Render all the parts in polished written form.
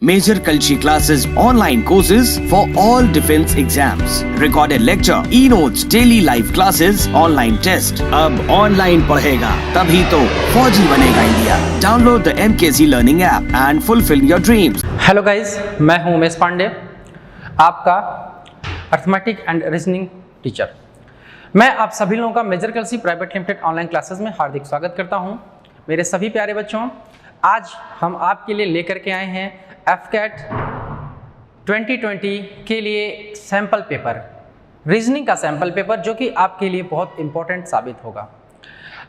Major Kalshi classes, online courses for all defense exams, recorded lecture, e-notes, daily live classes, online test. अब online पढ़ेगा तभी तो फौजी बनेगा India. Download the MKZ Learning app and fulfill your dreams. Hello guys, मैं हूं उमेश पांडे, आपका arithmetic and reasoning teacher. मैं आप सभी लोगों का Major Kalsi private limited online classes में हार्दिक स्वागत करता हूं. मेरे सभी प्यारे बच्चों, आज हम आपके लिए लेकर के आए हैं एफकेट 2020 के लिए सैंपल पेपर, रीजनिंग का सैंपल पेपर, जो कि आपके लिए बहुत इंपॉर्टेंट साबित होगा.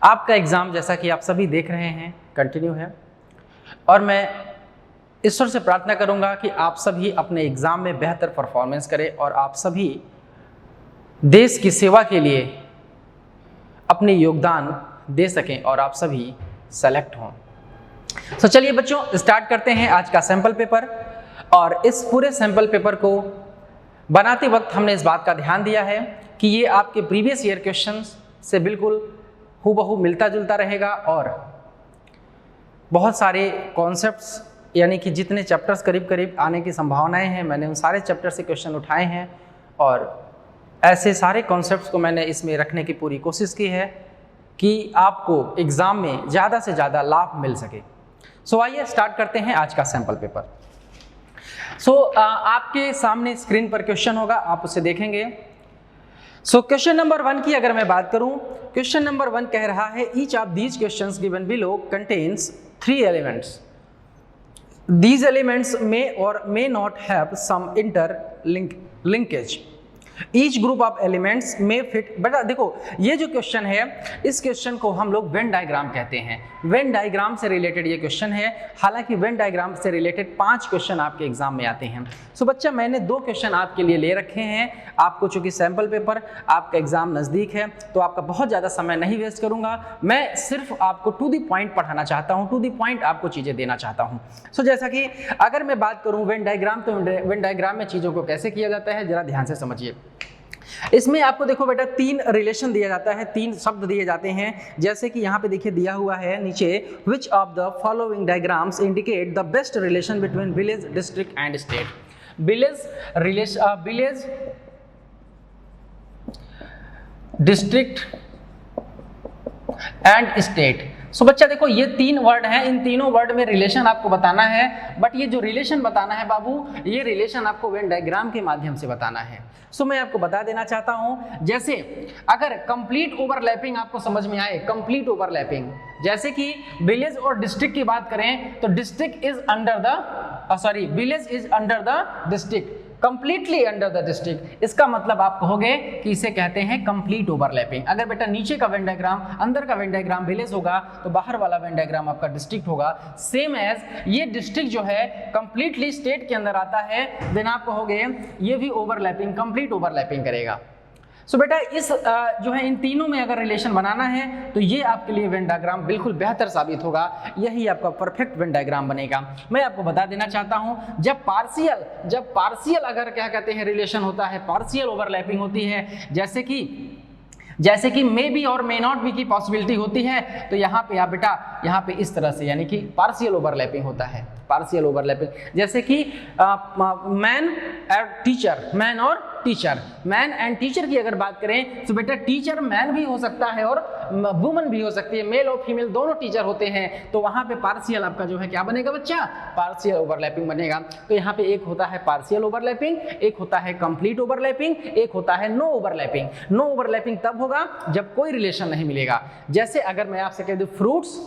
आपका एग्ज़ाम, जैसा कि आप सभी देख रहे हैं, कंटिन्यू है और मैं ईश्वर से प्रार्थना करूंगा कि आप सभी अपने एग्ज़ाम में बेहतर परफॉर्मेंस करें और आप सभी देश की सेवा के लिए अपने योगदान दे सकें और आप सभी सेलेक्ट हों. तो चलिए बच्चों, स्टार्ट करते हैं आज का सैंपल पेपर. और इस पूरे सैंपल पेपर को बनाते वक्त हमने इस बात का ध्यान दिया है कि ये आपके प्रीवियस ईयर क्वेश्चंस से बिल्कुल हूबहू मिलता जुलता रहेगा और बहुत सारे कॉन्सेप्ट्स, यानी कि जितने चैप्टर्स करीब करीब आने की संभावनाएं हैं, मैंने उन सारे चैप्टर से क्वेश्चन उठाए हैं और ऐसे सारे कॉन्सेप्ट्स को मैंने इसमें रखने की पूरी कोशिश की है कि आपको एग्ज़ाम में ज़्यादा से ज़्यादा लाभ मिल सके. सो आइए स्टार्ट करते हैं आज का सैंपल पेपर. आपके सामने स्क्रीन पर क्वेश्चन होगा, आप उसे देखेंगे. क्वेश्चन नंबर 1 की अगर मैं बात करूं, क्वेश्चन नंबर 1 कह रहा है each of these questions given below contains 3 elements. These elements may or may not have some interlinkage. Each group of elements may fit. बेटा देखो, ये जो क्वेश्चन है, इस क्वेश्चन को हम लोग वेन डायग्राम कहते हैं. वेन डायग्राम से रिलेटेड ये क्वेश्चन है. हालांकि वेन डायग्राम से रिलेटेड 5 क्वेश्चन आपके एग्जाम में आते हैं. बच्चा, मैंने 2 क्वेश्चन आपके लिए ले रखे हैं. आपको चूंकि सैंपल पेपर, आपका एग्जाम नज़दीक है, तो आपका बहुत ज़्यादा समय नहीं वेस्ट करूंगा. मैं सिर्फ आपको टू द पॉइंट पढ़ाना चाहता हूँ, टू द पॉइंट आपको चीज़ें देना चाहता हूँ. जैसा कि अगर मैं बात करूँ वेन डायग्राम, तो वेन डायग्राम में चीज़ों को कैसे किया जाता है, जरा ध्यान से समझिए. इसमें आपको देखो बेटा 3 रिलेशन दिया जाता है, 3 शब्द दिए जाते हैं. जैसे कि यहाँ पे देखिए दिया हुआ है नीचे, which of the following diagrams indicate the best relation between village, district and state. Village, district and state. बच्चा देखो, ये 3 वर्ड हैं. इन तीनों वर्ड में रिलेशन आपको बताना है, बट ये जो रिलेशन बताना है बाबू, ये रिलेशन आपको वेन डायग्राम के माध्यम से बताना है. मैं आपको बता देना चाहता हूं, जैसे अगर कंप्लीट ओवरलैपिंग आपको समझ में आए, कंप्लीट ओवरलैपिंग, जैसे कि विलेज और डिस्ट्रिक्ट की बात करें तो district is under the village is under the district, completely under the district. इसका मतलब आप कहोगे कि इसे कहते हैं कंप्लीट ओवरलैपिंग. अगर बेटा नीचे का वेन डायग्राम, अंदर का वेन डायग्राम विलेज होगा, तो बाहर वाला वेन डायग्राम आपका डिस्ट्रिक्ट होगा. सेम एज ये डिस्ट्रिक्ट जो है कंप्लीटली स्टेट के अंदर आता है, देन आप कहोगे ये भी ओवरलैपिंग, कंप्लीट ओवरलैपिंग करेगा. बेटा इस जो है इन तीनों में अगर रिलेशन बनाना है तो ये आपके लिए वेन डायग्राम बिल्कुल बेहतर साबित होगा. यही आपका परफेक्ट वेन डायग्राम बनेगा. मैं आपको बता देना चाहता हूं, जब पार्शियल अगर क्या कहते हैं रिलेशन होता है, पार्शियल ओवरलैपिंग होती है, जैसे कि मे बी और मे नॉट बी की पॉसिबिलिटी होती है, तो यहाँ पे आप बेटा यहाँ पे इस तरह से, यानी कि पार्शियल ओवरलैपिंग होता है. पार्शियल ओवरलैपिंग जैसे कि मैन और टीचर, मैन और टीचर, मैन एंड टीचर की अगर बात करें तो बेटा टीचर मैन भी हो सकता है और वुमन भी हो सकती है, मेल और फीमेल दोनों टीचर होते हैं. तो वहाँ पे पार्शियल आपका जो है क्या बनेगा बच्चा, पार्शियल ओवरलैपिंग बनेगा. तो यहाँ पे एक होता है पार्शियल ओवरलैपिंग, एक होता है कंप्लीट ओवरलैपिंग, एक होता है नो ओवरलैपिंग. नो ओवरलैपिंग तब होगा जब कोई रिलेशन नहीं मिलेगा. जैसे अगर मैं आपसे कह दूं फ्रूट्स,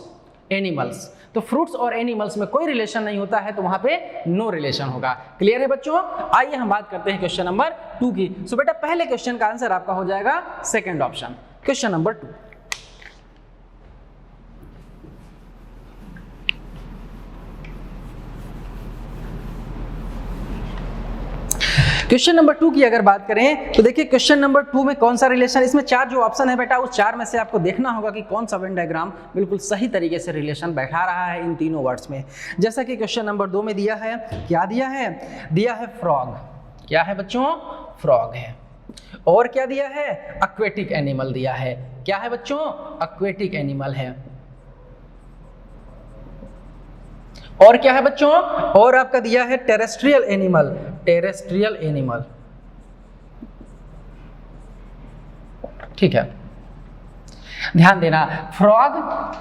एनिमल्स, तो फ्रूट्स और एनिमल्स में कोई रिलेशन नहीं होता है, तो वहां पे नो रिलेशन होगा. क्लियर है बच्चों? आइए हम बात करते हैं क्वेश्चन नंबर 2 की. बेटा पहले क्वेश्चन का आंसर आपका हो जाएगा second option, question number 2. Question number 2 की अगर बात करें तो देखिए क्वेश्चन नंबर 2 में कौन सा रिलेशन, इसमें 4 जो ऑप्शन है बेटा, उस 4 में से आपको देखना होगा कि कौन सा वेन डायग्राम बिल्कुल सही तरीके से रिलेशन बैठा रहा है इन तीनों वर्ड्स में. जैसा कि क्वेश्चन नंबर 2 में दिया है, क्या दिया है, दिया है फ्रॉग. क्या है बच्चों, फ्रॉग है. और क्या दिया है, एक्वेटिक एनिमल दिया है. क्या है बच्चों, एक्वेटिक एनिमल है. और क्या है बच्चों, और आपका दिया है टेरेस्ट्रियल एनिमल, टेरेस्ट्रियल एनिमल, ठीक है। ध्यान देना, frog,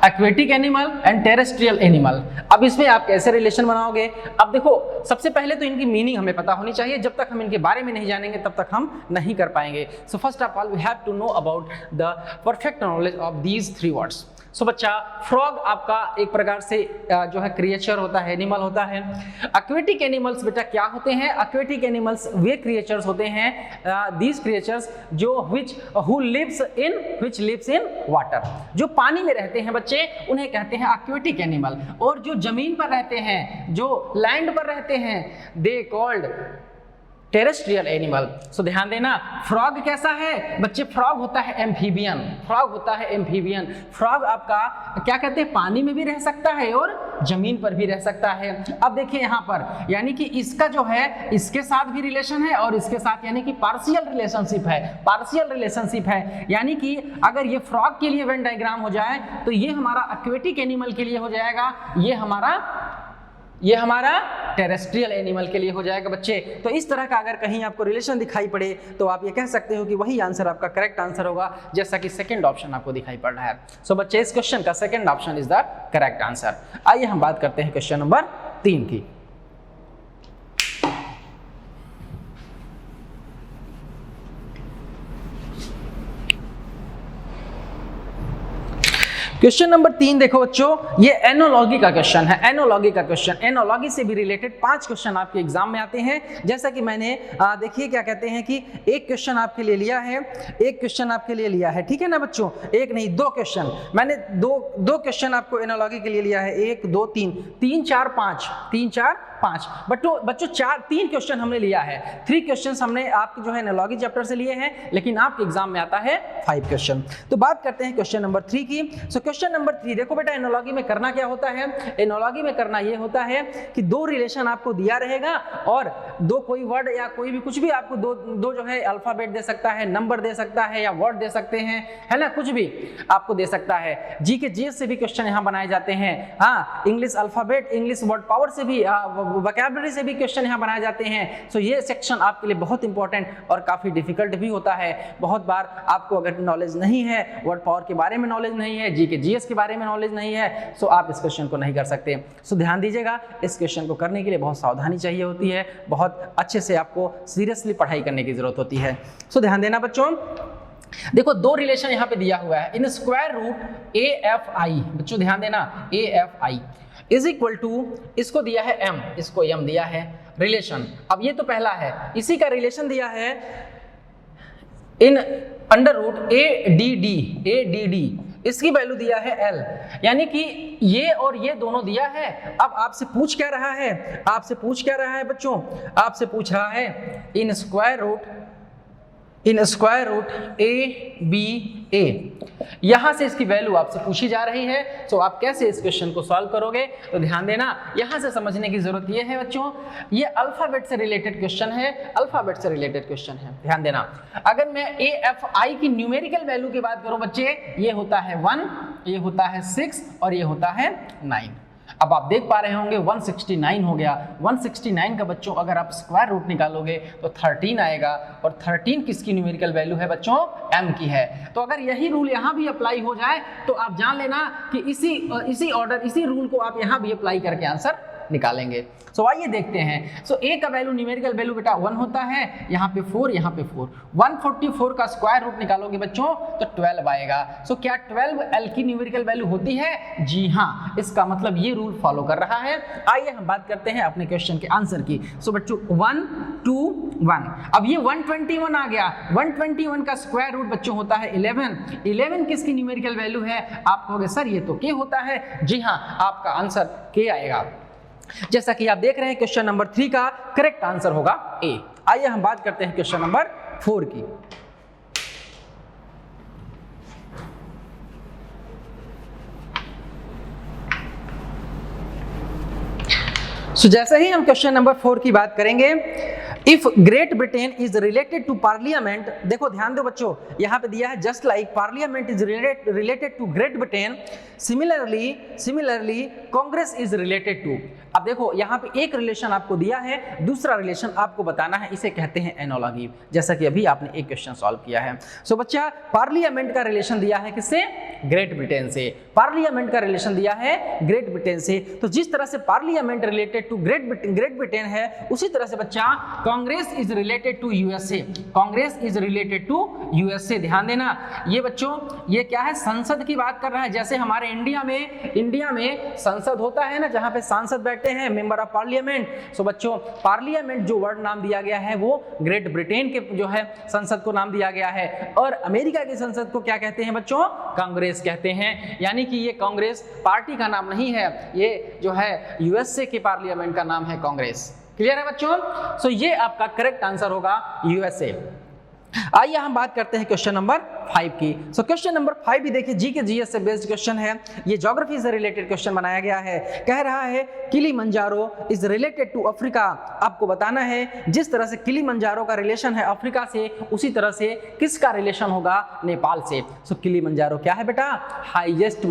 aquatic animal and terrestrial animal. अब इसमें आप कैसे रिलेशन बनाओगे? अब देखो, सबसे पहले तो इनकी मीनिंग हमें पता होनी चाहिए, जब तक हम इनके बारे में नहीं जानेंगे तब तक हम नहीं कर पाएंगे। So first of all we have to know about the perfect knowledge of these 3 words. So बच्चा, फ्रॉग आपका एक प्रकार से जो है क्रिएचर होता है, एनिमल होता है। एक्वेटिक एनिमल्स बेटा क्या होते हैं? एक्वेटिक एनिमल्स वे क्रिएचर्स होते हैं, दीज क्रिएचर्स जो हु लिव्स इन वाटर, जो पानी में रहते हैं बच्चे, उन्हें कहते हैं एक्वेटिक एनिमल। और जो जमीन पर रहते हैं, जो लैंड पर रहते हैं, दे कॉल्ड टेरेस्ट्रियल एनिमल। सो ध्यान देना, फ्रॉग कैसा है बच्चे? फ्रॉग होता है एम्फीबियन, फ्रॉग होता है एम्फीबियन। फ्रॉग आपका क्या कहते हैं, पानी में भी रह सकता है और जमीन पर भी रह सकता है। अब देखिए यहाँ पर, यानी कि इसका जो है इसके साथ भी रिलेशन है और इसके साथ यानी कि पार्शियल रिलेशनशिप है, पार्शियल रिलेशनशिप है। यानी कि अगर ये फ्रॉग के लिए वेन डायग्राम हो जाए तो ये हमारा एक्वेटिक एनिमल के लिए हो जाएगा, ये हमारा टेरेस्ट्रियल एनिमल के लिए हो जाएगा बच्चे। तो इस तरह का अगर कहीं आपको रिलेशन दिखाई पड़े तो आप ये कह सकते हो कि वही आंसर आपका करेक्ट आंसर होगा, जैसा कि सेकंड ऑप्शन आपको दिखाई पड़ रहा है। सो बच्चे, इस क्वेश्चन का second option is the correct answer. आइए हम बात करते हैं क्वेश्चन नंबर 3 की। क्वेश्चन नंबर 3 देखो बच्चों, ये एनोलॉजी का क्वेश्चन है, एनोलॉजी का क्वेश्चन। एनोलॉजी से भी रिलेटेड 5 क्वेश्चन आपके एग्जाम में आते हैं। जैसा कि मैंने देखिए क्या कहते हैं कि एक क्वेश्चन आपके लिए लिया है, एक क्वेश्चन आपके लिए लिया है, ठीक है ना बच्चों? एक नहीं, 2 क्वेश्चन मैंने दो क्वेश्चन आपको एनोलॉजी के लिए लिया है। 1 2 3 3 4 5 3 4 5 बच्चों 3 क्वेश्चन हमने लिया है। 3 क्वेश्चन हमने आपके जो है एनोलॉजी चैप्टर से लिए हैं, लेकिन आपके एग्जाम में आता है 5 क्वेश्चन। तो बात करते हैं क्वेश्चन नंबर 3 की। सो क्वेश्चन नंबर 3 देखो बेटा, एनोलॉजी में करना क्या होता है? एनोलॉजी में करना ये होता है कि 2 रिलेशन आपको दिया रहेगा और 2 कोई वर्ड या कोई भी कुछ भी आपको दो जो है अल्फाबेट दे सकता है, नंबर दे सकता है या वर्ड दे सकते हैं, है ना, कुछ भी आपको दे सकता है। जी के जीएस से भी क्वेश्चन यहाँ बनाए जाते हैं, हाँ, English alphabet, English word power से भी, वोकैबुलरी से भी क्वेश्चन यहाँ बनाए जाते हैं। सो ये सेक्शन आपके लिए बहुत इंपॉर्टेंट और काफी डिफिकल्ट भी होता है। बहुत बार आपको अगर नॉलेज नहीं है, वर्ड पावर के बारे में नॉलेज नहीं है, जी के जीएस के बारे में नॉलेज नहीं है, सो आप इस क्वेश्चन को नहीं कर सकते। सो ध्यान दीजिएगा, इस क्वेश्चन को करने के लिए बहुत सावधानी चाहिए होती है, बहुत अच्छे से आपको सीरियसली पढ़ाई करने की जरूरत होती है। सो ध्यान देना बच्चों, देखो 2 रिलेशन यहाँ पे दिया हुआ है, इन स्क्वायर रूट AFI, बच्चों ध्यान देना, AFI इज इक्वल टू, इसको दिया है M, इसको M दिया है रिलेशन। अब ये तो पहला है, इसी का रिलेशन दिया है इन अंडर रूट ADD, इसकी वैल्यू दिया है L, यानी कि ये और ये दोनों दिया है। अब आपसे पूछ क्या रहा है? आपसे पूछ क्या रहा है बच्चों? आपसे पूछ रहा है इन स्क्वायर रूट ABA, यहां से इसकी वैल्यू आपसे पूछी जा रही है। तो आप कैसे इस क्वेश्चन को सॉल्व करोगे? तो ध्यान देना, यहां से समझने की जरूरत यह है बच्चों, ये अल्फाबेट से रिलेटेड क्वेश्चन है, अल्फाबेट से रिलेटेड क्वेश्चन है। ध्यान देना, अगर मैं AFI की न्यूमेरिकल वैल्यू की बात करूं बच्चे, ये होता है 1, ये होता है 6 और ये होता है 9। अब आप देख पा रहे होंगे 169 हो गया। 169 का बच्चों अगर आप स्क्वायर रूट निकालोगे तो 13 आएगा, और 13 किसकी न्यूमेरिकल वैल्यू है बच्चों? M की है। तो अगर यही रूल यहाँ भी अप्लाई हो जाए तो आप जान लेना कि इसी ऑर्डर, इसी रूल को आप यहाँ भी अप्लाई करके आंसर निकालेंगे। सो आइए देखते हैं। सो A का वैल्यू, न्यूमेरिकल वैल्यू बेटा 1 होता है, यहाँ पे 4, यहाँ पे 4। 144 का स्क्वायर रूट निकालोगे बच्चों तो 12 आएगा। सो क्या 12 L की न्यूमेरिकल वैल्यू होती है? जी हाँ, इसका मतलब ये रूल फॉलो कर रहा है। आइए हम बात करते हैं अपने क्वेश्चन के आंसर की। सो बच्चों 1 2 1, अब ये 121 आ गया। 121 का स्क्वायर रूट बच्चों होता है 11। 11 किसकी न्यूमेरिकल वैल्यू है? आप कहोगे सर ये तो K होता है। जी हाँ, आपका आंसर K आएगा। जैसा कि आप देख रहे हैं क्वेश्चन नंबर 3 का करेक्ट आंसर होगा A। आइए हम बात करते हैं क्वेश्चन नंबर 4 की। जैसे ही हम क्वेश्चन नंबर 4 की बात करेंगे, if Great Britain is related to parliament, देखो ध्यान दो बच्चों, यहां पे दिया है just like parliament is related to Great Britain, similarly Congress is related to. अब देखो यहां पे एक रिलेशन आपको दिया है, दूसरा रिलेशन आपको बताना है, इसे कहते हैं एनोलॉगी, जैसा कि अभी आपने एक क्वेश्चन सॉल्व किया है। सो बच्चा पार्लियामेंट का रिलेशन दिया है किससे? ग्रेट ब्रिटेन से। पार्लियामेंट का रिलेशन दिया है ग्रेट ब्रिटेन से, तो जिस तरह से parliament related to Great Britain है, उसी तरह से बच्चा Congress is related to USA, Congress is related to USA. ध्यान देना ये बच्चों, ये क्या है? संसद की बात कर रहा है। जैसे हमारे इंडिया में संसद होता है ना, जहां पे सांसद बैठते हैं, मेंबर ऑफ पार्लियामेंट। सो बच्चों पार्लियामेंट जो वर्ड नाम दिया गया है वो ग्रेट ब्रिटेन के जो है संसद को नाम दिया गया है, और अमेरिका की संसद को क्या कहते हैं बच्चों? कांग्रेस कहते हैं। यानी कि ये कांग्रेस पार्टी का नाम नहीं है, ये जो है यूएसए के पार्लियामेंट का नाम है कांग्रेस। क्लियर है बच्चों? सो ये आपका करेक्ट आंसर होगा यूएसए। आइए हम बात करते हैं क्वेश्चन नंबर 5 की। सो क्वेश्चन नंबर 5 भी देखिए जी के जीएस से बेस्ड क्वेश्चन है, ये ज्योग्राफी से रिलेटेड क्वेश्चन बनाया गया है। कह रहा है Kilimanjaro is related to Africa. आपको बताना है जिस तरह से किलिमंजारो का रिलेशन है अफ्रीका से, उसी तरह से किसका रिलेशन होगा? नेपाल से। सो किलिमंजारो क्या है बेटा? हाईएस्ट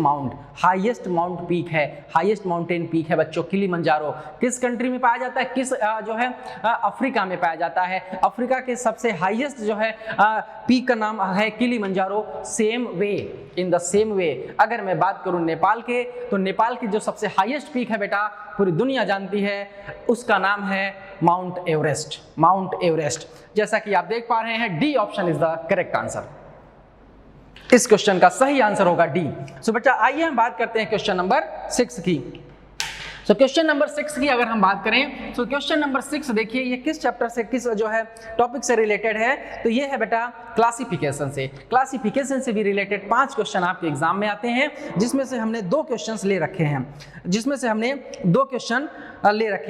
माउंट पीक है, हाईएस्ट माउंटेन पीक है बच्चों किलिमंजारो। किस कंट्री में पाया जाता है? किस जो है अफ्रीका में पाया जाता है। अफ्रीका के सबसे हाईएस्ट जो है पीक का नाम है Kilimanjaro. In the same way अगर मैं बात करूं नेपाल के, तो नेपाल की जो सबसे हाईएस्ट पीक है बेटा, पूरी दुनिया जानती है, उसका नाम है माउंट एवरेस्ट। जैसा कि आप देख पा रहे हैं D option is the correct answer. इस क्वेश्चन का सही आंसर होगा डी। सो बच्चा आइए हम बात करते हैं क्वेश्चन नंबर 6 की। सो क्वेश्चन नंबर 6 की अगर हम बात करें, तो क्वेश्चन नंबर 6 देखिए ये किस चैप्टर से, किस जो है टॉपिक से रिलेटेड है? तो ये है बेटा क्लासिफिकेशन से। क्लासिफिकेशन से भी रिलेटेड 5 क्वेश्चन आपके एग्जाम में आते हैं, जिसमें से हमने 2 क्वेश्चन ले रखे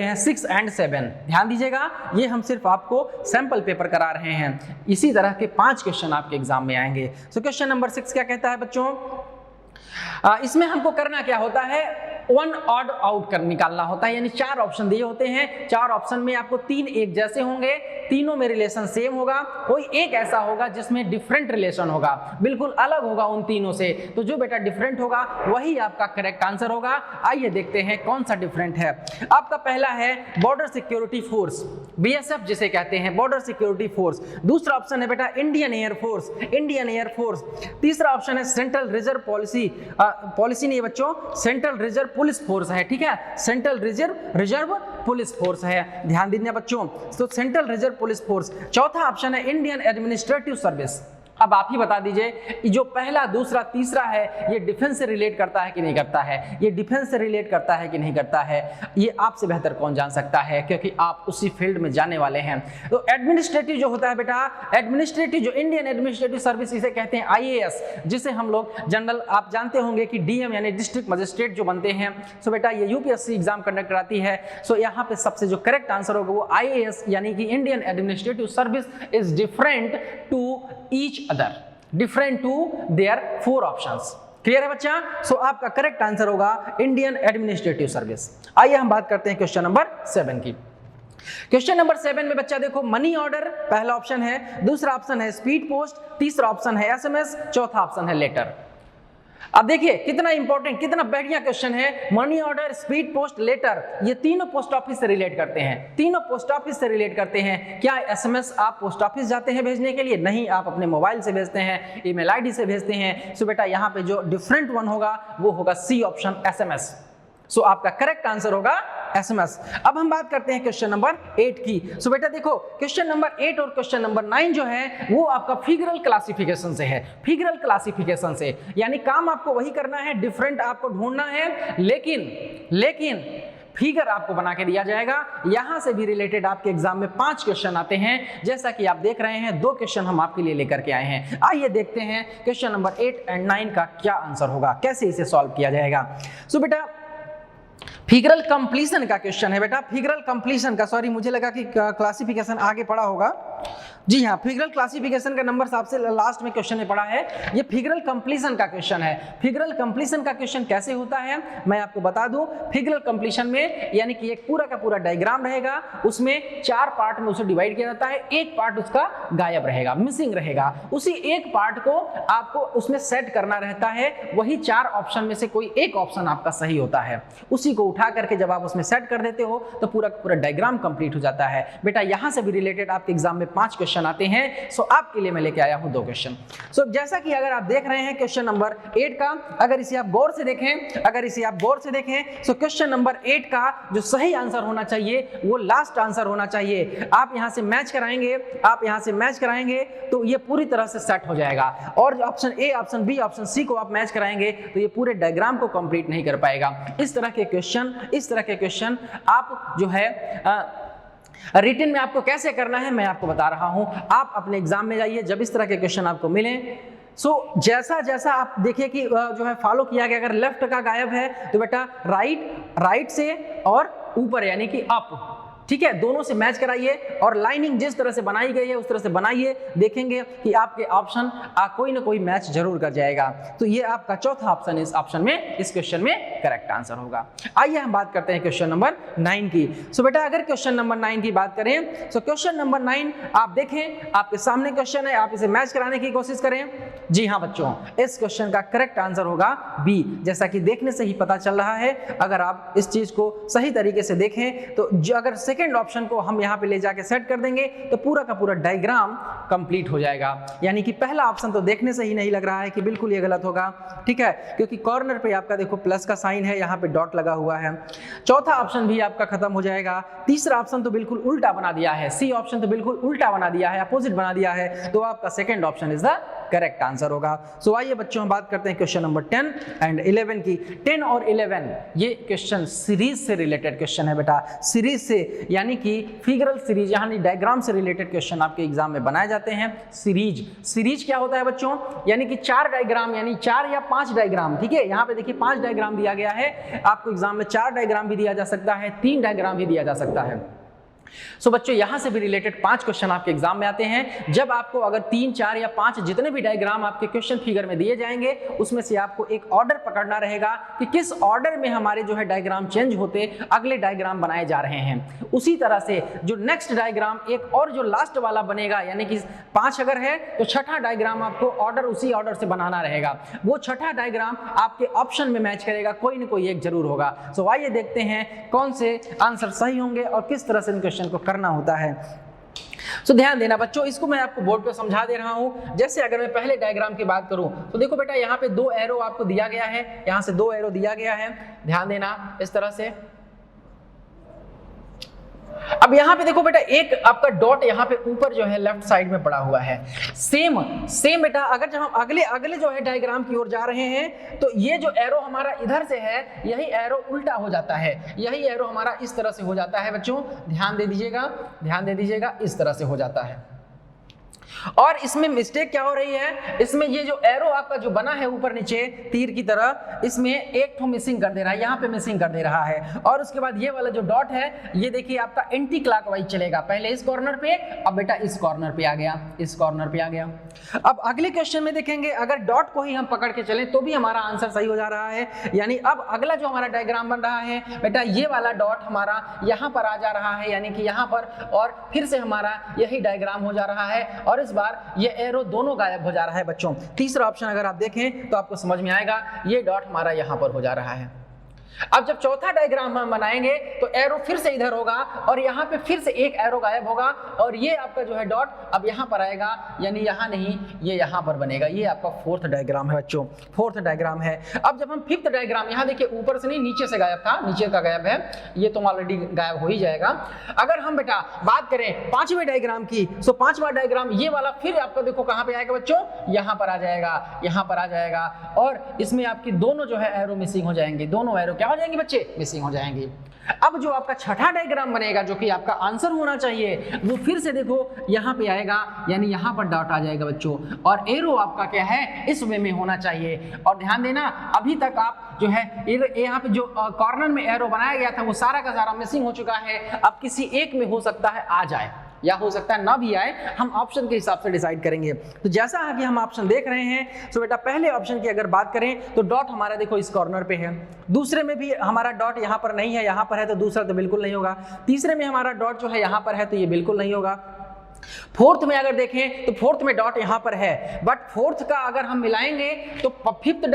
हैं 6 and 7। ध्यान दीजिएगा, ये हम सिर्फ आपको सैंपल पेपर करा रहे हैं, इसी तरह के 5 क्वेश्चन आपके एग्जाम में आएंगे। सो क्वेश्चन नंबर 6 क्या कहता है बच्चों? इसमें हमको करना क्या होता है? वन ऑड आउट कर निकालना होता है, यानी 4 ऑप्शन दिए होते हैं। 4 ऑप्शन में आपको 3 एक जैसे होंगे, तीनों में रिलेशन सेम होगा, कोई एक ऐसा होगा जिसमें डिफरेंट रिलेशन होगा, बिल्कुल अलग होगा उन तीनों से। तो जो बेटा डिफरेंट होगा वही आपका करेक्ट आंसर होगा। आइए देखते हैं कौन सा डिफरेंट है। आपका पहला है बॉर्डर सिक्योरिटी फोर्स, बीएसएफ जिसे कहते हैं, बॉर्डर सिक्योरिटी फोर्स। दूसरा ऑप्शन है बेटा इंडियन एयर फोर्स। तीसरा ऑप्शन है सेंट्रल रिजर्व पॉलिसी नहीं बच्चों, सेंट्रल रिजर्व पुलिस फोर्स है। ठीक है, सेंट्रल रिजर्व पुलिस फोर्स है, ध्यान दीजिए बच्चों। तो सेंट्रल रिजर्व पुलिस फोर्स। चौथा ऑप्शन है इंडियन एडमिनिस्ट्रेटिव सर्विस। अब आप ही बता दीजिए जो पहला, दूसरा, तीसरा है, ये डिफेंस से रिलेट करता है कि नहीं करता है? ये डिफेंस से रिलेट करता है कि नहीं करता है? ये आपसे बेहतर कौन जान सकता है, क्योंकि आप उसी फील्ड में जाने वाले हैं। तो एडमिनिस्ट्रेटिव जो होता है बेटा, एडमिनिस्ट्रेटिव जो इंडियन एडमिनिस्ट्रेटिव सर्विस, इसे कहते हैं आईएएस, जिसे हम लोग जनरल, आप जानते होंगे कि डीएम यानी डिस्ट्रिक्ट मजिस्ट्रेट जो बनते हैं। सो बेटा ये यूपीएससी एग्जाम कंडक्ट कराती है। सो यहाँ पे सबसे जो करेक्ट आंसर होगा वो आईएएस, यानी कि Indian administrative service is different to each other, different to their 4 options. Clear है बच्चा? सो आपका करेक्ट आंसर होगा इंडियन एडमिनिस्ट्रेटिव सर्विस। आइए हम बात करते हैं क्वेश्चन नंबर 7 की। क्वेश्चन नंबर 7 में बच्चा देखो मनी ऑर्डर पहला ऑप्शन है, दूसरा ऑप्शन है स्पीड पोस्ट, तीसरा ऑप्शन है एसएमएस, चौथा ऑप्शन है लेटर। अब देखिए कितना इंपॉर्टेंट, कितना बढ़िया क्वेश्चन है। Money order, speed post, letter, ये तीनों पोस्ट ऑफिस से रिलेट करते हैं, तीनों पोस्ट ऑफिस से रिलेट करते हैं। क्या एसएमएस आप पोस्ट ऑफिस जाते हैं भेजने के लिए? नहीं, आप अपने मोबाइल से भेजते हैं, ईमेल आईडी से भेजते हैं। सो बेटा यहाँ पे जो डिफरेंट वन होगा वो होगा सी ऑप्शन, एसएमएस। सो आपका करेक्ट आंसर होगा एसएमएस। अब हम बात करते हैं क्वेश्चन नंबर 8 की। सो बेटा देखो क्वेश्चन नंबर 8 और क्वेश्चन नंबर 9 जो है वो आपका फिगरल क्लासिफिकेशन से है, फिगरल क्लासिफिकेशन से, यानी काम आपको वही करना है, डिफरेंट आपको ढूंढना है, लेकिन फिगर आपको बना के दिया जाएगा। यहां से भी रिलेटेड आपके एग्जाम में 5 क्वेश्चन आते हैं, जैसा कि आप देख रहे हैं 2 क्वेश्चन हम आपके लिए लेकर के आए हैं। आइए देखते हैं क्वेश्चन नंबर 8 एंड 9 का क्या आंसर होगा, कैसे इसे सॉल्व किया जाएगा। सो बेटा फिगरल कंप्लीशन का क्वेश्चन है बेटा, फिगरल कंप्लीशन का, सॉरी मुझे लगा कि क्लासिफिकेशन आगे पड़ा होगा, जी हाँ, फिगरल क्लासिफिकेशन का नंबर आपसे लास्ट में क्वेश्चन में पढ़ा है, ये फिगरल कंप्लीशन का क्वेश्चन है। फिगरल कंप्लीशन का क्वेश्चन कैसे होता है मैं आपको बता दूं। फिगरल कंप्लीशन में यानी कि एक पूरा का पूरा डायग्राम रहेगा, उसमें 4 पार्ट में उसे डिवाइड किया जाता है, एक पार्ट उसका गायब रहेगा, मिसिंग रहेगा, उसी एक पार्ट को आपको उसमें सेट करना रहता है। वही 4 ऑप्शन में से कोई एक ऑप्शन आपका सही होता है, उसी को उठा करके जब आप उसमें सेट कर देते हो तो पूरा का पूरा डायग्राम कंप्लीट हो जाता है। बेटा यहां से भी रिलेटेड आपके एग्जाम में 5 क्वेश्चन आते हैं। सो आपके लिए मैं लेके आया हूं 2 क्वेश्चन। सो जैसा कि अगर आप देख रहे हैं क्वेश्चन नंबर 8 का, अगर इसे आप गौर से देखें, सो क्वेश्चन नंबर 8 का जो सही आंसर होना चाहिए वो लास्ट आंसर होना चाहिए। आप यहां से मैच कराएंगे, तो ये पूरी तरह से सेट हो जाएगा, और option A, option B, option C को आप मैच कराएंगे तो ये पूरे डायग्राम को कंप्लीट नहीं कर पाएगा। इस तरह के क्वेश्चन आप जो है रिटन में आपको कैसे करना है मैं आपको बता रहा हूं। आप अपने एग्जाम में जाइए, जब इस तरह के क्वेश्चन आपको मिले, जैसा आप देखिए कि जो है फॉलो किया गया, अगर लेफ्ट का गायब है तो बेटा राइट से और ऊपर यानी कि अप, ठीक है, दोनों से मैच कराइए, और लाइनिंग जिस तरह से बनाई गई है उस तरह से बनाइए, देखेंगे कि आपके ऑप्शन कोई ना कोई मैच जरूर कर जाएगा। तो ये आपका चौथा ऑप्शन इस क्वेश्चन में करेक्ट आंसर होगा। आइए हम बात करते हैं क्वेश्चन नंबर 9 की। सो बेटा अगर क्वेश्चन नंबर 9 की बात करें, सो क्वेश्चन नंबर 9 आप देखें, आपके सामने क्वेश्चन है, आप इसे मैच कराने की कोशिश करें। जी हाँ बच्चों, इस क्वेश्चन का करेक्ट आंसर होगा बी। जैसा कि देखने से ही पता चल रहा है, अगर आप इस चीज को सही तरीके से देखें तो अगर सेकंड ऑप्शन को हम यहां पे ले जाके सेट कर देंगे तो पूरा का पूरा डायग्राम कंप्लीट हो जाएगा। यानी कि पहला ऑप्शन तो देखने से ही नहीं लग रहा है कि बिल्कुल ये गलत होगा, ठीक है, क्योंकि कॉर्नर पे आपका देखो प्लस का साइन है, यहां पे डॉट लगा हुआ है। चौथा ऑप्शन भी आपका खत्म हो जाएगा। तीसरा ऑप्शन तो बिल्कुल उल्टा बना दिया है, सी ऑप्शन तो बिल्कुल उल्टा बना दिया है, अपोजिट बना दिया है, तो आपका second option is the correct answer होगा। सो आइए बच्चों हम बात करते हैं क्वेश्चन नंबर 10 एंड 11 की। 10 और 11 ये क्वेश्चन सीरीज से रिलेटेड क्वेश्चन है बेटा, सीरीज से यानी कि फिगरल सीरीज, यानी डायग्राम से रिलेटेड क्वेश्चन आपके एग्जाम में बनाए जाते हैं। सीरीज क्या होता है बच्चों, यानी कि 4 डायग्राम, यानी 4 या 5 डायग्राम, ठीक है, यहां पे देखिए 5 डायग्राम दिया गया है, आपको एग्जाम में 4 डायग्राम भी दिया जा सकता है, 3 डायग्राम भी दिया जा सकता है। सो बच्चों यहां से भी रिलेटेड 5 क्वेश्चन आपके एग्जाम में आते हैं। जब आपको अगर 3, 4 या 5 जितने भी डायग्राम आपके क्वेश्चन फिगर में दिए जाएंगे, उसमें से आपको एक ऑर्डर पकड़ना रहेगा कि किस ऑर्डर में हमारे जो है डायग्राम चेंज होते अगले डायग्राम बनाए जा रहे हैं। उसी तरह से जो नेक्स्ट डायग्राम एक और जो लास्ट वाला बनेगा, यानी कि 5 अगर है तो छठा डायग्राम आपको ऑर्डर उसी ऑर्डर से बनाना रहेगा। वो छठा डायग्राम आपके ऑप्शन में मैच करेगा, कोई ना कोई एक जरूर होगा। सो आइए देखते हैं कौन से आंसर सही होंगे और किस तरह से इन क्वेश्चन को करना होता है। सो ध्यान देना बच्चों, इसको मैं आपको बोर्ड पे समझा दे रहा हूं। जैसे अगर मैं पहले डायग्राम की बात करूं तो देखो बेटा यहाँ पे 2 एरो आपको दिया गया है, यहां से 2 एरो दिया गया है, ध्यान देना इस तरह से। अब यहां पे देखो बेटा एक आपका डॉट यहां पे ऊपर जो है लेफ्ट साइड में पड़ा हुआ है। सेम बेटा अगर जब हम अगले जो है डायग्राम की ओर जा रहे हैं तो ये जो एरो हमारा इधर से है, यही एरो उल्टा हो जाता है, यही एरो हमारा इस तरह से हो जाता है बच्चों, ध्यान दे दीजिएगा, इस तरह से हो जाता है। और इसमें मिस्टेक क्या हो रही है, इसमें ये जो एरो आपका जो बना है ऊपर नीचे तीर की तरह, इसमें एक तो मिसिंग कर दे रहा है, यहाँ पे मिसिंग कर दे रहा है। और उसके बाद ये वाला जो डॉट है ये देखिए आपका एंटी क्लॉकवाइज चलेगा, पहले इस कॉर्नर पे, अब बेटा इस कॉर्नर पे आ गया, इस कॉर्नर पे आ गया। अब अगले क्वेश्चन में देखेंगे, अगर डॉट को ही हम पकड़ के चलें तो भी हमारा आंसर सही हो जा रहा है। यानी अब अगला जो हमारा डायग्राम बन रहा है बेटा, ये वाला डॉट हमारा यहाँ पर आ जा रहा है, यानी कि यहाँ पर, और फिर से हमारा यही डायग्राम हो जा रहा है, और इस बार ये एरो दोनों गायब हो जा रहा है बच्चों। तीसरा ऑप्शन अगर आप देखें तो आपको समझ में आएगा, ये डॉट हमारा यहां पर हो जा रहा है। अब जब चौथा डायग्राम हम बनाएंगे तो एरो फिर से इधर होगा और यहाँ पे फिर से एक एरो गायब होगा, और ये आपका जो है डॉट अब यहाँ पर आएगा, यानी यहाँ नहीं, ये यहाँ पर बनेगा। ये आपका 4th डायग्राम है बच्चों, 4th डायग्राम है। अब जब हम 5th डायग्राम, यहाँ देखिए ऊपर से नहीं नीचे से गायब था, नीचे का गायब है, ये तो ऑलरेडी गायब हो ही जाएगा। अगर हम बेटा बात करें 5वें डायग्राम की, सो 5वां डायग्राम ये वाला फिर आपका देखो कहाँ पे आएगा बच्चों, यहाँ पर आ जाएगा, यहाँ पर आ जाएगा, और इसमें आपकी दोनों जो है एरो मिसिंग हो जाएंगे, दोनों एरो क्या हो जाएंगे बच्चे, मिसिंग हो जाएंगे। अब जो आपका छठा डायग्राम बनेगा जो कि आपका आंसर होना चाहिए, वो फिर से देखो यहाँ पे आएगा, यानी यहाँ पर डॉट आ जाएगा बच्चों, और एरो आपका क्या है, इस वे में होना चाहिए। और ध्यान देना अभी तक आप जो है यहाँ पे जो कॉर्नर में एरो बनाया गया था वो सारा का सारा मिसिंग हो चुका है, अब किसी एक में हो सकता है आ जाए, या हो सकता है ना भी आए, हम ऑप्शन के हिसाब से डिसाइड करेंगे। तो जैसा कि हम ऑप्शन देख रहे हैं, सो बेटा पहले ऑप्शन की अगर बात करें तो डॉट हमारा देखो इस कॉर्नर पे है, दूसरे में भी हमारा डॉट यहाँ पर नहीं है, यहाँ पर है तो दूसरा तो बिल्कुल नहीं होगा, तीसरे में हमारा डॉट जो है यहाँ पर है तो ये बिल्कुल नहीं होगा, फोर्थ में अगर देखें तो फोर्थ में डॉट यहां पर है, बट फोर्थ का अगर हम मिलाएंगे तो फिफ्थ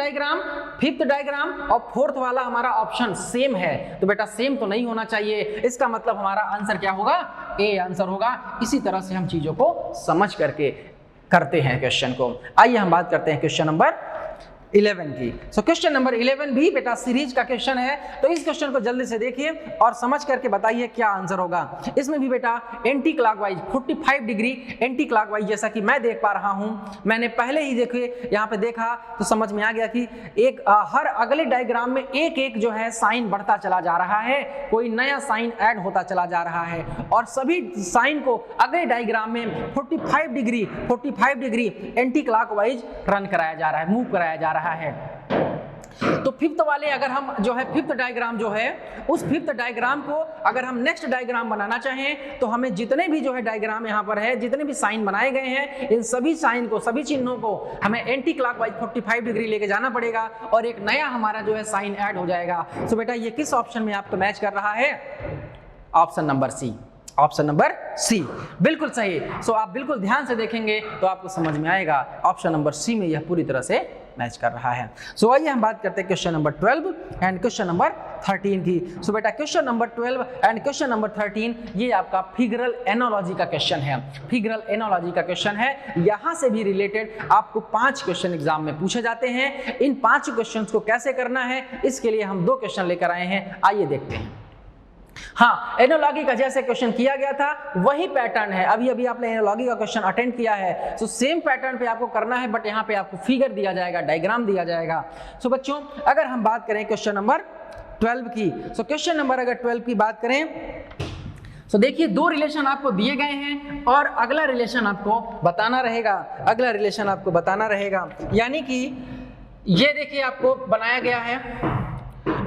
डायग्राम और फोर्थ वाला हमारा ऑप्शन सेम है, तो बेटा सेम तो नहीं होना चाहिए, इसका मतलब हमारा आंसर क्या होगा, ए आंसर होगा। इसी तरह से हम चीजों को समझ करके करते हैं क्वेश्चन को। आइए हम बात करते हैं क्वेश्चन नंबर 11 की। सो क्वेश्चन नंबर 11 भी बेटा सीरीज का क्वेश्चन है, तो इस क्वेश्चन को जल्दी से देखिए और समझ करके बताइए क्या आंसर होगा। इसमें भी बेटा anti clockwise 45 degree anti clockwise, जैसा कि मैं देख पा रहा हूं, मैंने पहले ही देखे यहाँ पे देखा तो समझ में आ गया कि एक हर अगले डायग्राम में एक एक जो है साइन बढ़ता चला जा रहा है, कोई नया साइन ऐड होता चला जा रहा है और सभी साइन को अगले डायग्राम में 45 डिग्री एंटी क्लॉकवाइज रन कराया जा रहा है, मूव कराया जा रहा है। तो फिफ्थ वाले अगर हम जो है फिफ्थ डायग्राम जो है, उस फिफ्थ डायग्राम को अगर हम नेक्स्ट डायग्राम बनाना चाहें तो हमें जितने भी जो है डायग्राम यहाँ पर है, जितने भी साइन बनाए गए हैं, इन सभी साइन को, सभी चिन्हों को हमें एंटी क्लॉकवाइज 45 डिग्री लेके जाना पड़ेगा और एक नया हमारा जो है साइन ऐड हो जाएगा। सो बेटा ये किस ऑप्शन में आपको मैच कर रहा है, option number C, option number C बिल्कुल सही। सो आप बिल्कुल ध्यान से देखेंगे तो आपको समझ में आएगा ऑप्शन नंबर सी में यह पूरी तरह से मैच कर रहा है। सो आइए हम बात करते हैं question number 12 and question number 13 की। सो बेटा question number 12 and question number 13 ये आपका फिगरल एनोलॉजी का क्वेश्चन है, फिगरल एनोलॉजी का क्वेश्चन है। यहां से भी रिलेटेड आपको 5 क्वेश्चन एग्जाम में पूछे जाते हैं। इन 5 क्वेश्चंस को कैसे करना है, इसके लिए हम 2 क्वेश्चन लेकर आए हैं, आइए देखते हैं। हाँ, एनोलॉगी का जैसे क्वेश्चन किया गया था वही पैटर्न है, अभी अभी आपने एनोलॉगी का क्वेश्चन अटेंड किया है, सो सेम पैटर्न पे आपको करना है, बट यहाँ पे आपको फिगर दिया जाएगा, डायग्राम दिया जाएगा। सो बच्चों अगर हम बात करें क्वेश्चन नंबर 12 की, सो क्वेश्चन नंबर अगर 12 की बात करें तो देखिए 2 रिलेशन आपको दिए गए हैं और अगला रिलेशन आपको बताना रहेगा, अगला रिलेशन आपको बताना रहेगा। यानी कि ये देखिए आपको बनाया गया है,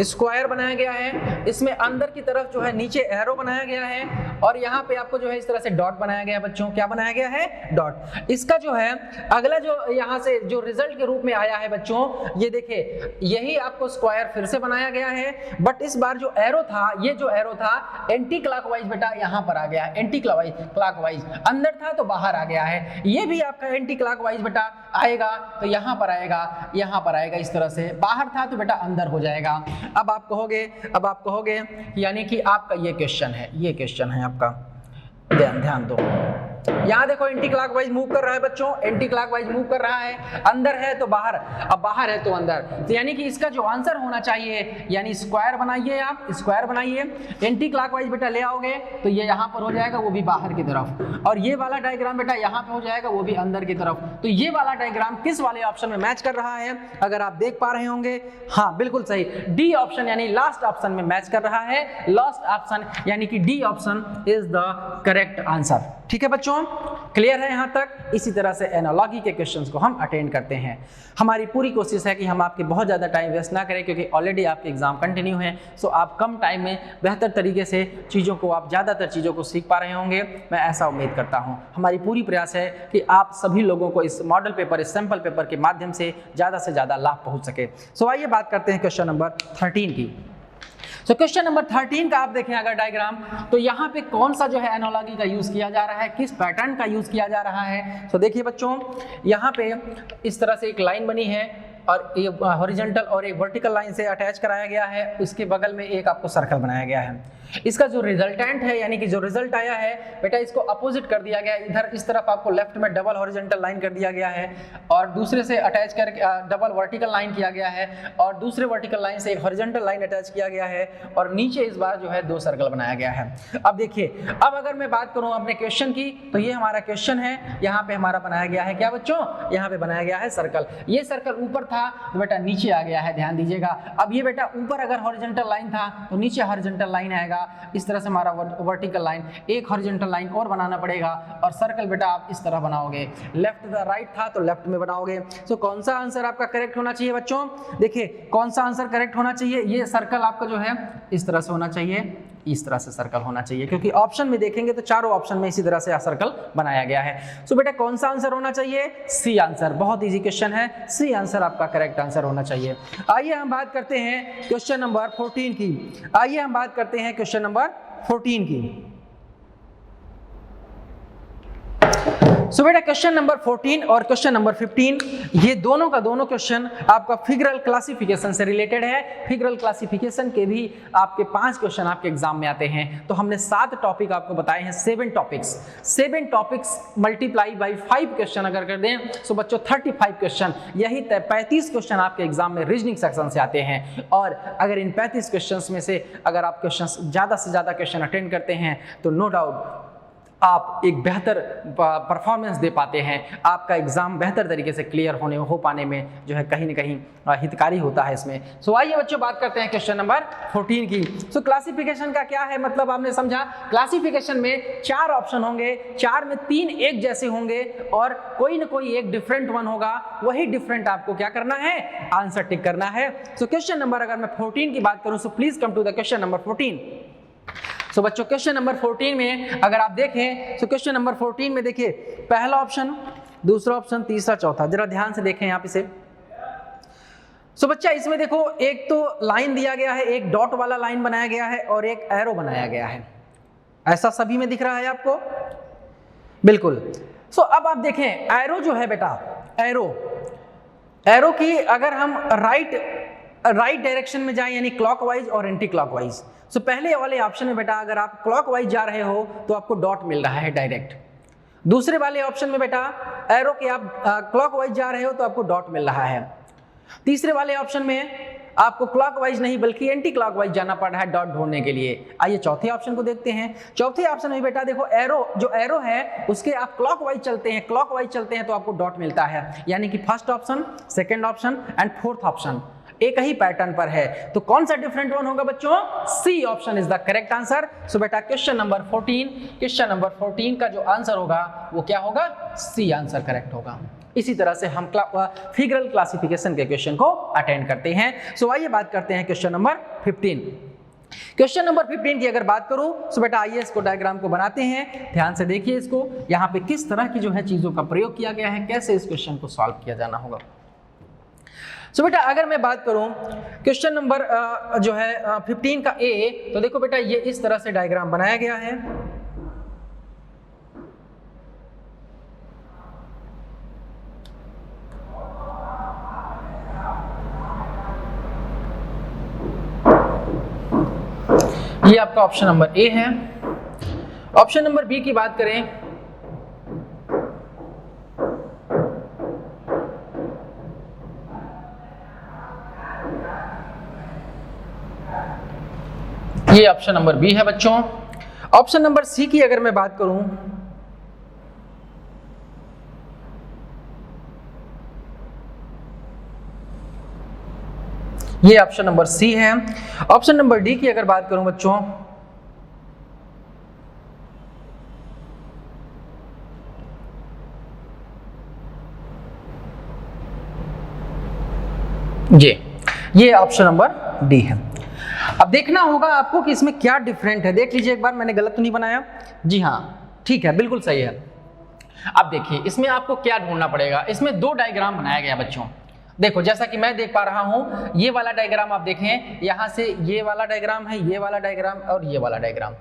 स्क्वायर बनाया गया है, इसमें अंदर की तरफ जो है नीचे एरो बनाया गया है और यहाँ पे आपको जो है इस तरह से डॉट बनाया गया है। बच्चों क्या बनाया गया है, डॉट। इसका जो है अगला जो यहाँ से जो रिजल्ट के रूप में आया है बच्चों, ये देखिए यही आपको स्क्वायर फिर से बनाया गया है, बट इस बार जो एरो था, ये जो एरो था एंटी क्लॉकवाइज बेटा यहाँ पर आ गया, एंटी क्लॉकवाइज, अंदर था तो बाहर आ गया है। ये भी आपका एंटी क्लॉकवाइज बेटा आएगा तो यहाँ पर आएगा, यहाँ पर आएगा, इस तरह से बाहर था तो बेटा अंदर हो जाएगा। अब आप कहोगे यानी कि आपका ये क्वेश्चन है आपका, ध्यान दो, यहाँ देखो एंटी क्लॉकवाइज मूव कर रहा है बच्चों, एंटी क्लॉकवाइज मूव कर रहा है, अंदर है तो बाहर, अब बाहर है तो अंदर, तो यानी कि इसका जो आंसर होना चाहिए, यानी स्क्वायर बनाइए, आप स्क्वायर बनाइए, एंटी क्लॉकवाइज बेटा ले आओगे तो ये यहाँ पर हो जाएगा, वो भी बाहर की तरफ, और ये वाला डायग्राम बेटा यहाँ पे हो जाएगा, वो भी अंदर की तरफ। तो ये वाला डायग्राम किस वाले ऑप्शन में मैच कर रहा है, अगर आप देख पा रहे होंगे, हाँ बिल्कुल सही, डी ऑप्शन यानी लास्ट ऑप्शन में मैच कर रहा है, लास्ट ऑप्शन यानी कि D option is the correct answer. ठीक है बच्चों, क्लियर है यहाँ तक। इसी तरह से एनालॉजी के क्वेश्चंस को हम अटेंड करते हैं। हमारी पूरी कोशिश है कि हम आपके बहुत ज़्यादा टाइम वेस्ट ना करें, क्योंकि ऑलरेडी आपके एग्जाम कंटिन्यू है, सो आप कम टाइम में बेहतर तरीके से चीज़ों को, आप ज़्यादातर चीज़ों को सीख पा रहे होंगे, मैं ऐसा उम्मीद करता हूँ। हमारी पूरी प्रयास है कि आप सभी लोगों को इस मॉडल पेपर, इस सैम्पल पेपर के माध्यम से ज़्यादा लाभ पहुँच सके। सो आइए बात करते हैं क्वेश्चन नंबर 13 की। तो क्वेश्चन नंबर 13 का आप देखें अगर डायग्राम, तो यहाँ पे कौन सा जो है एनालॉजी का यूज किया जा रहा है, किस पैटर्न का यूज किया जा रहा है। तो देखिए बच्चों, यहाँ पे इस तरह से एक लाइन बनी है और एक हॉरिजॉन्टल और एक वर्टिकल लाइन से अटैच कराया गया है, उसके बगल में एक आपको सर्कल बनाया गया है। इसका जो रिजल्टेंट है, यानी कि जो रिजल्ट आया है बेटा, इसको अपोजिट कर दिया गया, इधर इस तरफ आपको लेफ्ट में डबल हॉरिजॉन्टल लाइन कर दिया गया है और दूसरे से अटैच करके डबल वर्टिकल लाइन किया गया है और दूसरे वर्टिकल लाइन से एक हॉरिजॉन्टल लाइन अटैच किया गया है और नीचे इस बार जो है 2 सर्कल बनाया गया है। अब देखिए, अब अगर मैं बात करूं अपने क्वेश्चन की, तो ये हमारा क्वेश्चन है, यहाँ पे हमारा बनाया गया है क्या बच्चों, यहाँ पे बनाया गया है सर्कल। ये सर्कल ऊपर था तो बेटा नीचे आ गया है, ध्यान दीजिएगा। अब ये बेटा ऊपर अगर हॉरिजॉन्टल लाइन था तो नीचे हॉरिजॉन्टल लाइन आएगा, इस तरह से हमारा वर्टिकल लाइन, एक हॉरिजॉन्टल लाइन और बनाना पड़ेगा और सर्कल बेटा आप इस तरह बनाओगे, लेफ्ट राइट था तो लेफ्ट में बनाओगे। तो कौन सा आंसर आपका करेक्ट होना चाहिए बच्चों, देखिए कौन सा आंसर करेक्ट होना चाहिए, ये सर्कल आपका जो है इस तरह से होना चाहिए, इस तरह से सर्कल होना चाहिए, क्योंकि ऑप्शन में देखेंगे तो चारों ऑप्शन में इसी तरह से सर्कल बनाया गया है। सो बेटा कौन सा आंसर होना चाहिए? C answer. बहुत इजी क्वेश्चन है, सी आंसर आपका करेक्ट आंसर होना चाहिए। आइए हम बात करते हैं क्वेश्चन नंबर 14 की। आइए हम बात करते हैं क्वेश्चन नंबर 14 की। सो बेटा क्वेश्चन नंबर 14 और क्वेश्चन नंबर 15 ये दोनों का दोनों क्वेश्चन आपका फिगरल क्लासिफिकेशन से रिलेटेड है। फिगरल क्लासिफिकेशन के भी आपके 5 क्वेश्चन आपके एग्जाम में आते हैं। तो हमने 7 टॉपिक आपको बताए हैं, 7 टॉपिक्स मल्टीप्लाई बाई 5 क्वेश्चन अगर कर दें तो बच्चों 35 क्वेश्चन, यही 35 क्वेश्चन आपके एग्जाम में रीजनिंग सेक्शन से आते हैं। और अगर इन 35 क्वेश्चन में से अगर आप क्वेश्चन ज्यादा से ज्यादा क्वेश्चन अटेंड करते हैं तो नो डाउट आप एक बेहतर परफॉर्मेंस दे पाते हैं, आपका एग्जाम बेहतर तरीके से क्लियर हो पाने में जो है कहीं ना कहीं हितकारी होता है इसमें। सो आइए बच्चों बात करते हैं क्वेश्चन नंबर 14 की। सो क्लासिफिकेशन का क्या है मतलब आपने समझा। क्लासिफिकेशन में 4 ऑप्शन होंगे, 4 में 3 एक जैसे होंगे और कोई ना कोई एक डिफरेंट वन होगा, वही डिफरेंट आपको क्या करना है? आंसर टिक करना है। सो क्वेश्चन नंबर अगर मैं 14 की बात करूं, so please come to the question number 14। So बच्चों क्वेश्चन नंबर 14 में अगर आप देखें तो क्वेश्चन नंबर 14 में देखिए पहला ऑप्शन, दूसरा ऑप्शन, तीसरा, चौथा, जरा ध्यान से देखें यहाँ पे से। सो बच्चा इसमें देखो एक तो लाइन दिया गया है, एक डॉट वाला लाइन बनाया गया है और एक एरो बनाया गया है। ऐसा सभी में दिख रहा है आपको? बिल्कुल। सो अब आप देखें एरो जो है बेटा, एरो की अगर हम राइट डायरेक्शन में जाएं यानी क्लॉकवाइज और एंटी क्लॉकवाइज। सो पहले वाले ऑप्शन में बेटा अगर आप क्लॉकवाइज जा रहे हो तो आपको डॉट मिल रहा है डायरेक्ट। दूसरे वाले ऑप्शन में बेटा एरो के आप क्लॉकवाइज जा रहे हो तो आपको डॉट मिल रहा है। तीसरे वाले ऑप्शन में आपको क्लॉकवाइज नहीं बल्कि एंटी क्लॉकवाइज जाना पड़ रहा है डॉट ढूंढने के लिए। आइए चौथे ऑप्शन को देखते हैं। चौथे ऑप्शन में बेटा देखो एरो है उसके आप क्लॉकवाइज चलते हैं तो आपको डॉट मिलता है, यानी कि first option, second option and fourth option एक ही पैटर्न पर है। तो कौन सा डिफरेंट वन होगा बच्चों? C option is the correct answer. So बेटा क्वेश्चन नंबर 14 का जो आंसर होगा वो क्या होगा? सी आंसर करेक्ट होगा। इसी तरह से हम फिगरल क्लासिफिकेशन के क्वेश्चन को अटेंड करते हैं। सो आइए बात करते हैं क्वेश्चन नंबर 15। क्वेश्चन नंबर 15 की अगर बात करूं तो बेटा आइए इसको डायग्राम को बनाते हैं। ध्यान से देखिए इसको, यहाँ पे किस तरह की जो है चीजों का प्रयोग किया गया है, कैसे इस क्वेश्चन को सॉल्व किया जाना होगा। सो बेटा अगर मैं बात करूं क्वेश्चन नंबर जो है 15 का ए, तो देखो बेटा ये इस तरह से डायग्राम बनाया गया है। ये आपका ऑप्शन नंबर ए है। ऑप्शन नंबर बी की बात करें ये ऑप्शन नंबर बी है बच्चों। ऑप्शन नंबर सी की अगर मैं बात करूं ये ऑप्शन नंबर सी है। ऑप्शन नंबर डी की अगर बात करूं बच्चों ये ऑप्शन नंबर डी है। अब देखना होगा आपको कि इसमें क्या डिफरेंट है। देख लीजिए एक बार, मैंने गलत तो नहीं बनाया? जी हाँ ठीक है, बिल्कुल सही है। अब देखिए इसमें आपको क्या ढूंढना पड़ेगा। इसमें 2 डायग्राम बनाया गया बच्चों। देखो जैसा कि मैं देख पा रहा हूं, ये वाला डायग्राम आप देखें, यहां से ये वाला डायग्राम है, ये वाला डायग्राम और ये वाला डायग्राम।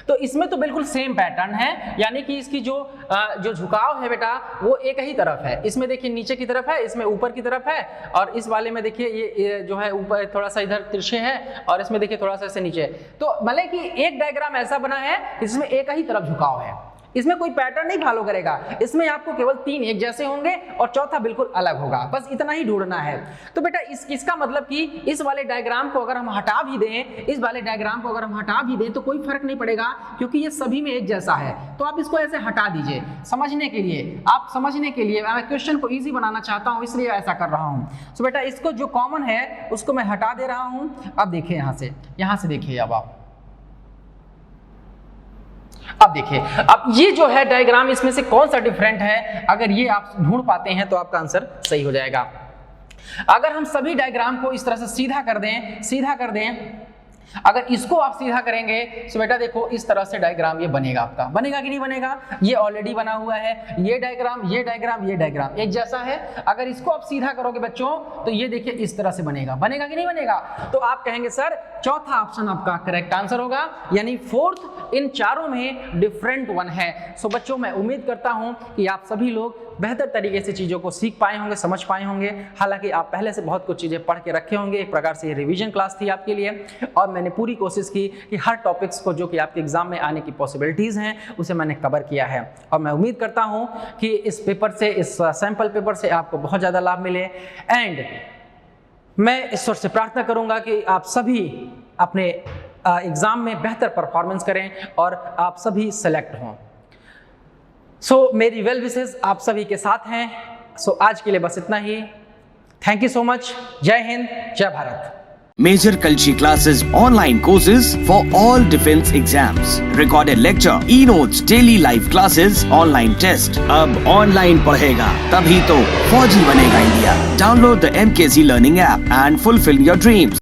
तो इसमें तो बिल्कुल सेम पैटर्न है, यानी कि इसकी जो झुकाव है बेटा वो एक ही तरफ है। इसमें देखिए नीचे की तरफ है, इसमें ऊपर की तरफ है, और इस वाले में देखिए ये जो है ऊपर थोड़ा सा इधर तिरछे है और इसमें देखिए थोड़ा सा ऐसे नीचे। तो मतलब कि एक डायग्राम ऐसा बना है इसमें एक ही तरफ झुकाव है, इसमें कोई पैटर्न नहीं फॉलो करेगा। इसमें आपको केवल 3 एक जैसे होंगे और चौथा बिल्कुल अलग होगा, बस इतना ही ढूंढना है। तो बेटा इसका मतलब कि इस वाले डायग्राम को अगर हम हटा भी दें, इस वाले डायग्राम को अगर हम हटा भी दें तो कोई फर्क नहीं पड़ेगा, क्योंकि ये सभी में एक जैसा है। तो आप इसको ऐसे हटा दीजिए समझने के लिए। मैं क्वेश्चन को ईजी बनाना चाहता हूँ इसलिए ऐसा कर रहा हूँ। तो बेटा इसको जो कॉमन है उसको मैं हटा दे रहा हूँ। अब देखिए यहाँ से देखिए, अब देखिए, अब ये जो है डायग्राम इसमें से कौन सा डिफरेंट है, अगर ये आप ढूंढ पाते हैं तो आपका आंसर सही हो जाएगा। अगर हम सभी डायग्राम को इस तरह से सीधा कर दें अगर इसको आप सीधा करेंगे तो बेटा देखो इस तरह से डायग्राम ये बनेगा आपका, बनेगा कि नहीं बनेगा? ये ऑलरेडी बना हुआ है, ये डायग्राम ये डायग्राम ये डायग्राम एक जैसा है। अगर इसको आप सीधा करोगे बच्चों तो ये देखिए इस तरह से बनेगा, बनेगा कि नहीं बनेगा? तो आप कहेंगे सर चौथा ऑप्शन आपका करेक्ट आंसर होगा, यानी फोर्थ इन चारों में डिफरेंट वन है। सो बच्चों मैं उम्मीद करता हूं कि आप सभी लोग बेहतर तरीके से चीज़ों को सीख पाए होंगे, समझ पाए होंगे। हालांकि आप पहले से बहुत कुछ चीज़ें पढ़ के रखे होंगे, एक प्रकार से ये रिवीजन क्लास थी आपके लिए, और मैंने पूरी कोशिश की कि हर टॉपिक्स को जो कि आपके एग्जाम में आने की पॉसिबिलिटीज़ हैं उसे मैंने कवर किया है। और मैं उम्मीद करता हूं कि इस पेपर से, इस सैम्पल पेपर से आपको बहुत ज़्यादा लाभ मिले। एंड मैं ईश्वर से प्रार्थना करूंगा कि आप सभी अपने एग्ज़ाम में बेहतर परफॉर्मेंस करें और आप सभी सेलेक्ट हों। सो मेरी वेल विशेस आप सभी के साथ हैं। सो आज के लिए बस इतना ही। Thank you so much. जय हिंद, जय Bharat. Major Kalshi classes online courses for all defense exams. Recorded lecture, e-notes, daily live classes, online test. अब online पढ़ेगा तभी तो फौजी बनेगा India. Download the MKZ Learning app and fulfill your dreams.